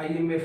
IMF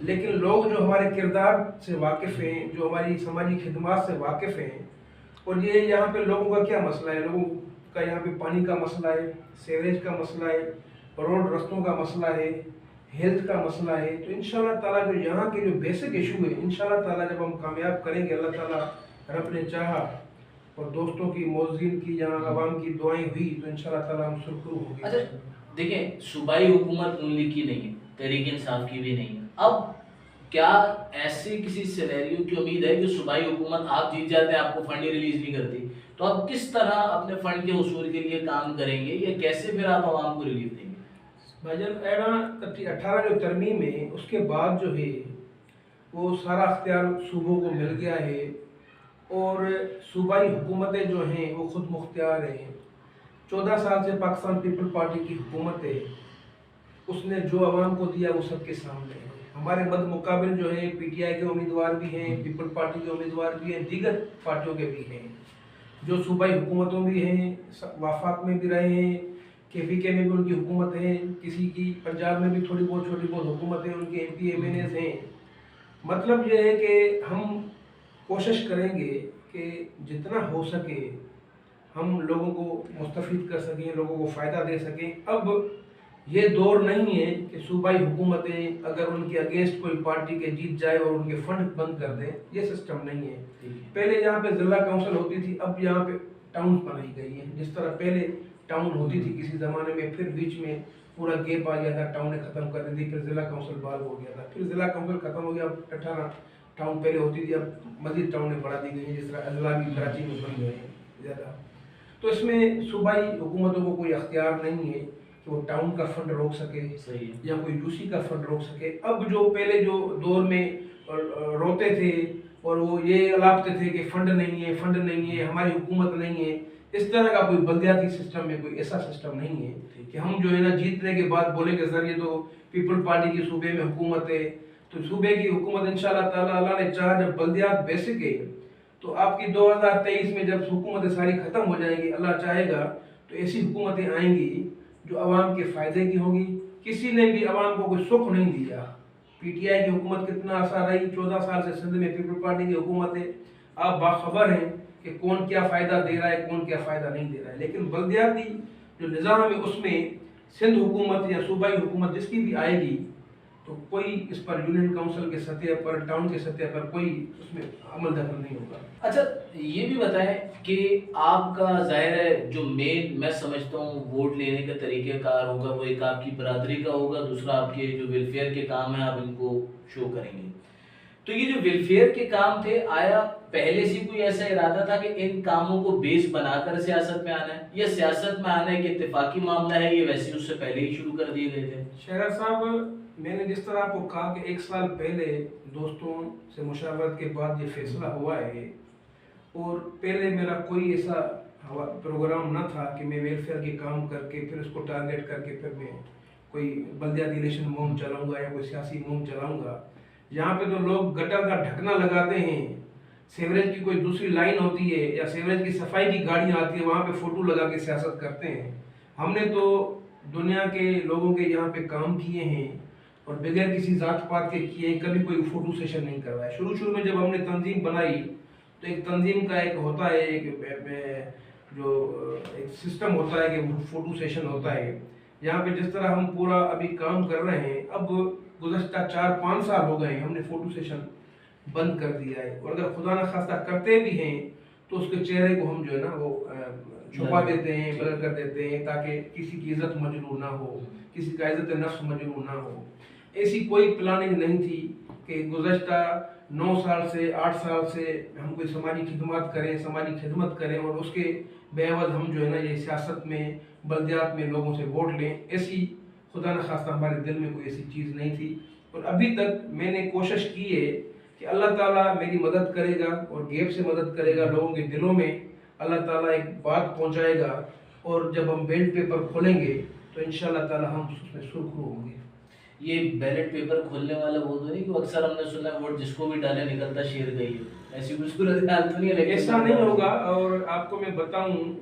لیکن لوگ جو ہمارے کردار سے واقف ہیں، جو ہماری سماجی خدمات سے واقف ہیں، اور یہ یہاں پہ لوگوں کا کیا مسئلہ ہے، لوگوں کا یہاں پہ پانی کا مسئلہ ہے، سیوریج کا مسئلہ ہے، روڈ رستوں کا مسئلہ ہے، ہیلتھ کا مسئلہ ہے، تو انشاءاللہ تعالیٰ جو یہاں کے جو بیسک ایشو ہے، انشاءاللہ تعالیٰ جب ہم کامیاب کریں گے، اللہ تعالیٰ رب نے چاہا اور دوستوں کی، موذین کی، یہاں عوام کی دعائیں ہوئی تو انشاءاللہ تعالیٰ ہم سرخرو ہوں گے۔ اچھا دیکھیں، صوبائی حکومت نون لیگ کی نہیں ہے، تحریک انصاف کی بھی نہیں ہے، اب کیا ایسے کسی سینیریو کی امید ہے کہ صوبائی حکومت آپ جیت جاتے ہیں، آپ کو فنڈ ریلیز نہیں کرتی، تو آپ کس طرح اپنے فنڈ کے حصول کے لیے کام کریں گے، یا کیسے پھر آپ عوام کو ریلیف دیں گے؟ بھائی جان، 18 جو ترمیم ہے اس کے بعد جو ہے وہ سارا اختیار صوبوں کو مل گیا ہے، اور صوبائی حکومتیں جو ہیں وہ خود مختار ہیں۔ 14 سال سے پاکستان پیپل پارٹی کی حکومت ہے، اس نے جو عوام کو دیا وہ سب کے سامنے ہے۔ ہمارے مد مقابل جو ہے پی ٹی آئی کے امیدوار بھی ہیں، پیپل پارٹی کے امیدوار بھی ہیں، دیگر پارٹیوں کے بھی ہیں، جو صوبائی حکومتوں بھی ہیں، وفاق میں بھی رہے ہیں، کے پی کے میں بھی ان کی حکومت ہے، کسی کی پنجاب میں بھی تھوڑی بہت چھوٹی بہت حکومت ہے، ان کے M P M N As ہیں۔ مطلب یہ ہے کہ ہم کوشش کریں گے کہ جتنا ہو سکے ہم لوگوں کو مستفید کر سکیں، لوگوں کو فائدہ دے سکیں۔ اب یہ دور نہیں ہے کہ صوبائی حکومتیں اگر ان کے اگینسٹ کوئی پارٹی کے جیت جائے اور ان کے فنڈ بند کر دیں، یہ سسٹم نہیں ہے۔ پہلے یہاں پہ ضلع کونسل ہوتی تھی، اب یہاں پہ ٹاؤن بنائی گئی ہیں۔ جس طرح پہلے ٹاؤن ہوتی تھی کسی زمانے میں، پھر بیچ میں پورا گیپ آ گیا تھا، ٹاؤن نے ختم کر دی تھی، پھر ضلع کونسل بحال ہو گیا تھا، پھر ضلع کونسل ختم ہو گیا، اب 18 ٹاؤن پہلے ہوتی تھی، اب مزید ٹاؤنیں بڑھا دی گئی ہیں، جس طرح اضلاع بھی کراچی میں بن گئے ہیں زیادہ۔ تو اس میں صوبائی حکومتوں کو کوئی اختیار نہیں ہے کہ وہ ٹاؤن کا فنڈ روک سکے یا کوئی یو سی کا فنڈ روک سکے۔ اب جو پہلے جو دور میں روتے تھے اور وہ یہ الاپتے تھے کہ فنڈ نہیں ہے، فنڈ نہیں ہے، ہماری حکومت نہیں ہے، اس طرح کا کوئی بلدیاتی سسٹم میں کوئی ایسا سسٹم نہیں ہے کہ ہم جو ہے نا جیتنے کے بعد بولیں کہ سر یہ تو پیپل پارٹی کی صوبے میں حکومت ہے، تو صوبے کی حکومت انشاءاللہ تعالیٰ اللہ نے چاہا جب بلدیات بیسک ہے تو آپ کی 2023 میں جب حکومتیں ساری ختم ہو جائیں گی، اللہ چاہے گا تو ایسی حکومتیں آئیں گی جو عوام کے فائدے کی ہوگی۔ کسی نے بھی عوام کو کوئی سکھ نہیں دیا۔ پی ٹی آئی کی حکومت کتنا عرصہ رہی، 14 سال سے سندھ میں پیپل پارٹی کی حکومت ہے، آپ باخبر ہیں کہ کون کیا فائدہ دے رہا ہے، کون کیا فائدہ نہیں دے رہا ہے۔ لیکن بلدیاتی جو نظام ہے اس میں سندھ حکومت یا صوبائی حکومت جس کی بھی آئے گی تو کوئی اس پر یونین کونسل کے سطح پر، ٹاؤن کے سطح پر کوئی اس میں عمل دخل نہیں ہوگا۔ اچھا یہ بھی بتائیں کہ آپ کا ظاہر ہے جو مین میں سمجھتا ہوں ووٹ لینے کا طریقہ کار ہوگا وہ ایک آپ کی برادری کا ہوگا، دوسرا آپ کے جو ویلفیئر کے کام ہیں آپ ان کو شو کریں گے۔ تو یہ جو ویلفیئر کے کام تھے، آیا پہلے سے کوئی ایسا ارادہ تھا کہ ان کاموں کو بیس بنا کر سیاست میں آنا ہے، یا سیاست میں آنا ایک اتفاقی معاملہ ہے، یہ ویسے اس سے پہلے ہی شروع کر دیے گئے تھے؟ شہرا صاحب، میں نے جس طرح آپ کو کہا کہ 1 سال پہلے دوستوں سے مشاورت کے بعد یہ فیصلہ ہوا ہے، اور پہلے میرا کوئی ایسا پروگرام نہ تھا کہ میں ویلفیئر کے کام کر کے پھر اس کو ٹارگیٹ کر کے پھر میں کوئی بلدیاتی الیکشن مہم چلاؤں گا یا کوئی سیاسی مہم چلاؤں گا۔ یہاں پہ تو لوگ گٹر کا ڈھکنا لگاتے ہیں، سیوریج کی کوئی دوسری لائن ہوتی ہے یا سیوریج کی صفائی کی گاڑیاں آتی ہیں، وہاں پہ فوٹو لگا کے سیاست کرتے ہیں۔ ہم نے تو دنیا کے لوگوں کے یہاں پہ کام کیے ہیں اور بغیر کسی ذات پات کے کیے ہیں، کبھی کوئی فوٹو سیشن نہیں کروایا۔ شروع میں جب ہم نے تنظیم بنائی تو ایک تنظیم کا ایک ہوتا ہے، ایک سسٹم ہوتا ہے کہ فوٹو سیشن ہوتا ہے۔ یہاں پہ جس طرح ہم پورا ابھی کام کر رہے ہیں، اب گزشتہ 4-5 سال ہو گئے ہیں ہم نے فوٹو سیشن بند کر دیا ہے، اور اگر خدا نخواستہ کرتے بھی ہیں تو اس کے چہرے کو ہم جو ہے نا وہ چھپا دیتے ہیں، بلر کر دیتے ہیں، تاکہ کسی کی عزت مجروح نہ ہو، کسی کا عزت نفس مجروح نہ ہو۔ ایسی کوئی پلاننگ نہیں تھی کہ گزشتہ 9 سال سے 8 سال سے ہم کوئی سماجی خدمات کریں، سماجی خدمت کریں اور اس کے بے عوض ہم جو ہے نا یہ سیاست میں، بلدیات میں لوگوں سے ووٹ لیں۔ ایسی خدا نخواستہ ہمارے دل میں کوئی ایسی چیز نہیں تھی، اور ابھی تک میں نے کوشش کی ہے کہ اللہ تعالیٰ میری مدد کرے گا اور غیب سے مدد کرے گا، لوگوں کے دلوں میں اللہ تعالیٰ ایک بات پہنچائے گا، اور جب ہم بیلٹ پیپر کھولیں گے تو انشاءاللہ تعالیٰ ہم اس میں سرخرو ہوں گے۔ یہ بیلٹ پیپر کھولنے والا وہ تو نہیں کہ اکثر ہم نے سنا ہے ووٹ جس کو بھی ڈالے نکلتا شیر گئی ہے، ایسی کچھ صورتحال تو نہیں ہے؟ ایسا نہیں ہوگا، اور آپ کو میں بتاؤں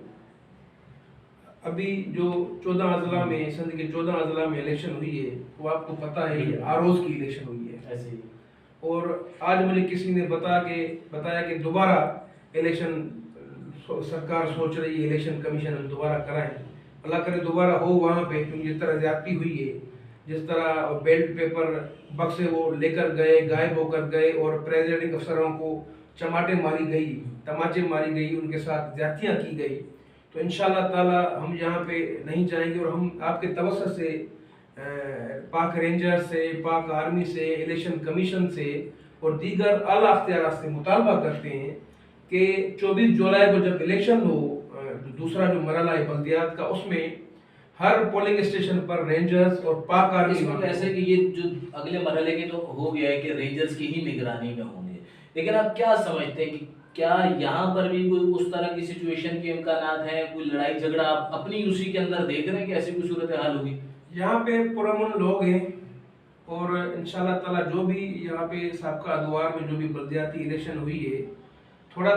ابھی جو 14 اضلاع میں، سندھ کے 14 اضلاع میں الیکشن ہوئی ہے، وہ آپ کو پتہ ہے یہ آروز کی الیکشن ہوئی ہے۔ ایسے ہی اور آج مجھے کسی نے بتایا کہ دوبارہ الیکشن سرکار سوچ رہی ہے الیکشن کمیشن ہم دوبارہ کرائیں. اللہ کرے دوبارہ ہو وہاں پہ, کیونکہ جس طرح زیادتی ہوئی ہے, جس طرح بیلٹ پیپر بکسے وہ لے کر گئے, غائب ہو کر گئے, اور پریزیڈنگ افسروں کو چماٹے ماری گئی, تماچے ماری گئی, ان کے ساتھ زیادتیاں کی گئی, تو انشاءاللہ تعالی ہم یہاں پہ نہیں جائیں گے. اور ہم آپ کے توسط سے پاک رینجر سے, پاک آرمی سے, الیکشن کمیشن سے اور دیگر اعلیٰ اختیارات سے مطالبہ کرتے ہیں کہ 24 جولائی کو جب الیکشن ہو, دوسرا جو مرحلہ ہے بلدیات کا, اس میں ہر پولنگ اسٹیشن پر رینجرز اور پاک اس آرمی وقت ایسے کہ یہ جو اگلے مرحلے کے تو ہو گیا ہے کہ رینجرز کی ہی نگرانی میں ہوں گے, لیکن آپ کیا سمجھتے ہیں کہ کیا یہاں پر بھی کوئی اس طرح کی سچویشن کے امکانات ہیں, کوئی لڑائی جھگڑا آپ اپنی اسی کے اندر دیکھ رہے ہیں کہ ایسی کوئی صورتحال ہوگی؟ یہاں پہ پرامن لوگ ہیں, اور انشاءاللہ تعالیٰ جو بھی یہاں پہ سابقہ ادوار میں جو بھی بلدیاتی الیکشن ہوئی ہے, تھوڑا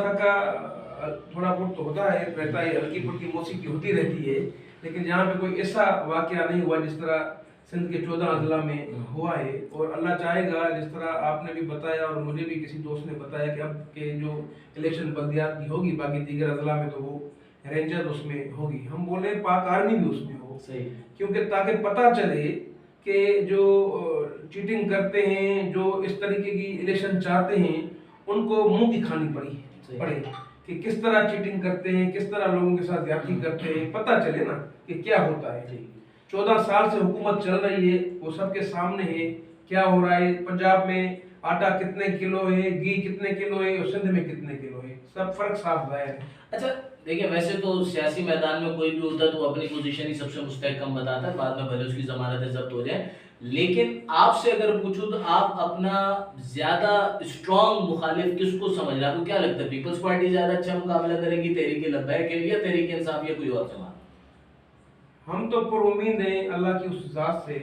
بہت تو ہوتا ہے, رہتا ہے, ہلکی پھلکی موسیقی ہوتی رہتی ہے, لیکن یہاں پہ کوئی ایسا واقعہ نہیں ہوا جس طرح سندھ کے 14 اضلاع میں ہوا ہے. اور اللہ چاہے گا, جس طرح آپ نے بھی بتایا اور مجھے بھی کسی دوست نے بتایا کہ اب کے جو الیکشن بلدیات کی ہوگی باقی دیگر اضلاع میں, تو وہ رینجر اس میں ہوگی. ہم بولے پاک آرمی بھی اس میں ہو, کیونکہ تاکہ پتہ چلے کہ جو چیٹنگ کرتے ہیں, جو اس طریقے کی الیکشن چاہتے ہیں, ان کو منہ کی کھانی پڑے کہ کس طرح چیٹنگ کرتے ہیں, کس طرح لوگوں کے ساتھ زیادتی کرتے ہیں, پتہ چلے نا کہ کیا ہوتا ہے. 14 سال سے حکومت چل رہی ہے, وہ سب کے سامنے ہے کیا ہو رہا ہے. پنجاب میں آٹا کتنے کلو ہے, گھی کتنے کلو ہے, اور سندھ میں کتنے کلو ہے, سب فرق صاف ظاہر ہے. اچھا دیکھیں, ویسے تو سیاسی میدان میں کوئی بھی ہوتا ہے تو اپنی پوزیشن ہی سب سے مستحکم بتاتا ہے, بعد میں بھلے اس کی ضمانتیں ضبط ہو جائیں, لیکن آپ سے اگر پوچھوں تو آپ اپنا زیادہ اسٹرانگ مخالف کس کو سمجھ رہے ہیں؟ آپ کو کیا لگتا ہے پیپلز پارٹی زیادہ اچھا مقابلہ کرے گی تحریک لبیک کے لیے, یا تحریک انصاف, یا کوئی اور جماعت؟ ہم تو پر امید ہیں اللہ کی اس ذات سے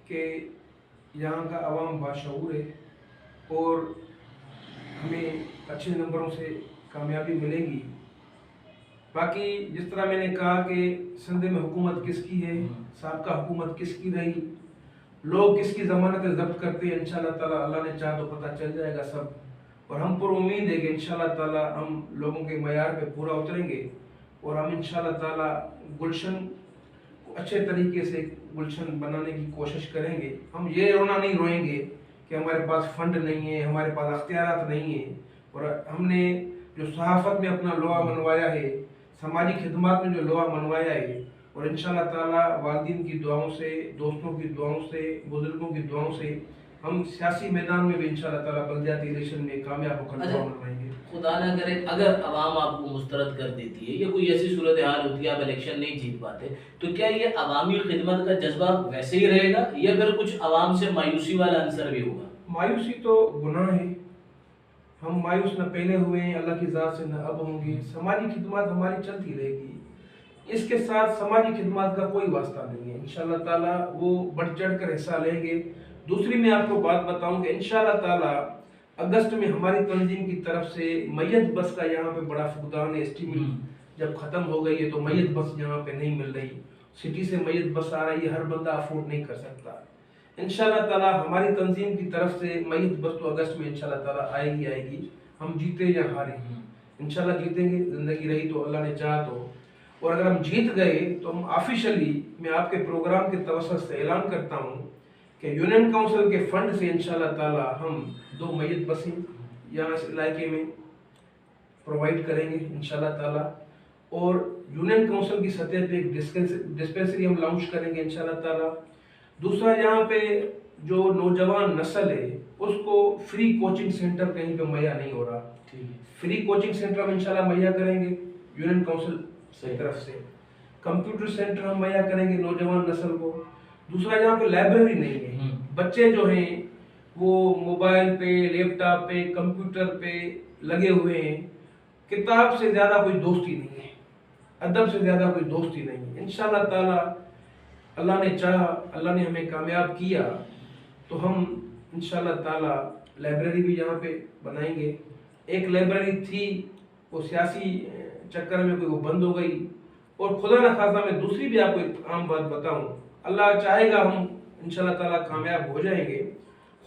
کہ یہاں کا عوام باشعور ہے, اور ہمیں اچھے نمبروں سے کامیابی ملے گی. باقی جس طرح میں نے کہا کہ سندھ میں حکومت کس کی ہے, سابقہ حکومت کس کی رہی, لوگ کس کی ضمانتیں ضبط کرتے ہیں, انشاءاللہ تعالیٰ اللہ نے چاہ تو پتہ چل جائے گا سب. اور ہم پر امید ہے کہ انشاءاللہ تعالیٰ ہم لوگوں کے معیار پہ پورا اتریں گے, اور ہم انشاءاللہ تعالیٰ گلشن کو اچھے طریقے سے گلشن بنانے کی کوشش کریں گے. ہم یہ رونا نہیں روئیں گے کہ ہمارے پاس فنڈ نہیں ہے, ہمارے پاس اختیارات نہیں ہیں, اور ہم نے جو صحافت میں اپنا لوہا منوایا ہے, سماجی خدمات میں جو لوہا منوایا ہے, اور انشاءاللہ تعالیٰ والدین کی دعاؤں سے, دوستوں کی دعاؤں سے, بزرگوں کی دعاؤں سے ہم سیاسی میدان میں بھی انشاءاللہ تعالیٰ بلدیاتی الیکشن میں کامیاب ہو کر دعا منوائیں گے. خدا نہ کرے اگر عوام آپ کو مسترد کر دیتی ہے یا کوئی ایسی صورتحال ہوتی ہے آپ الیکشن نہیں جیت پاتے, تو کیا یہ عوامی خدمت کا جذبہ ویسے ہی رہے گا, یا پھر کچھ عوام سے مایوسی والا عنصر بھی ہوگا؟ مایوسی تو گناہ ہے, ہم مایوس نہ پہلے ہوئے ہیں, اللہ کی ذات سے نہ اب ہوں گے. سماجی خدمات ہماری چلتی رہے گی, اس کے ساتھ سماجی خدمات کا کوئی واسطہ نہیں ہے. انشاءاللہ تعالیٰ وہ بڑھ چڑھ کر حصہ لیں گے. دوسری میں آپ کو بات بتاؤں کہ انشاءاللہ تعالیٰ اگست میں ہماری تنظیم کی طرف سے میت بس کا یہاں پہ بڑا فقدان ہے. اسٹیمل جب ختم ہو گئی ہے تو میت بس یہاں پہ نہیں مل رہی, سٹی سے میت بس آ رہی ہے, ہر بندہ افورڈ نہیں کر سکتا. انشاءاللہ تعالیٰ ہماری تنظیم کی طرف سے میت بس تو اگست میں انشاءاللہ تعالیٰ آئے گی. ہم جیتے یا ہارے, انشاءاللہ جیتیں گے, زندگی رہی تو اللہ نے چاہا تو. اور اگر ہم جیت گئے تو ہم آفیشلی میں آپ کے پروگرام کے توسط سے اعلان کرتا ہوں کہ یونین کونسل کے فنڈ سے انشاءاللہ تعالیٰ ہم 2 میت بسیں یہاں اس علاقے میں پرووائڈ کریں گے انشاءاللہ تعالیٰ. اور یونین کونسل کی سطح پہ ایک ڈسپینسری ہم لانچ کریں گے انشاءاللہ تعالیٰ. دوسرا, یہاں پہ جو نوجوان نسل ہے اس کو فری کوچنگ سینٹر کہیں پہ مہیا نہیں ہو رہا, فری کوچنگ سینٹر ہم انشاءاللہ مہیا کریں گے یونین کونسل کی طرف سے. کمپیوٹر سینٹر ہم مہیا کریں گے نوجوان نسل کو. دوسرا, یہاں پہ لائبریری نہیں ہے, بچے جو ہیں وہ موبائل پہ, لیپ ٹاپ پہ, کمپیوٹر پہ لگے ہوئے ہیں, کتاب سے زیادہ کوئی دوستی نہیں ہے, ادب سے زیادہ کوئی دوستی نہیں ہے. انشاءاللہ تعالیٰ اللہ نے چاہا, اللہ نے ہمیں کامیاب کیا تو ہم انشاءاللہ تعالیٰ لائبریری بھی یہاں پہ بنائیں گے. ایک لائبریری تھی وہ سیاسی چکر میں کوئی وہ بند ہو گئی, اور خدا نہ خواستہ میں دوسری بھی آپ کو ایک عام بات بتاؤں, اللہ چاہے گا ہم انشاءاللہ تعالیٰ کامیاب ہو جائیں گے.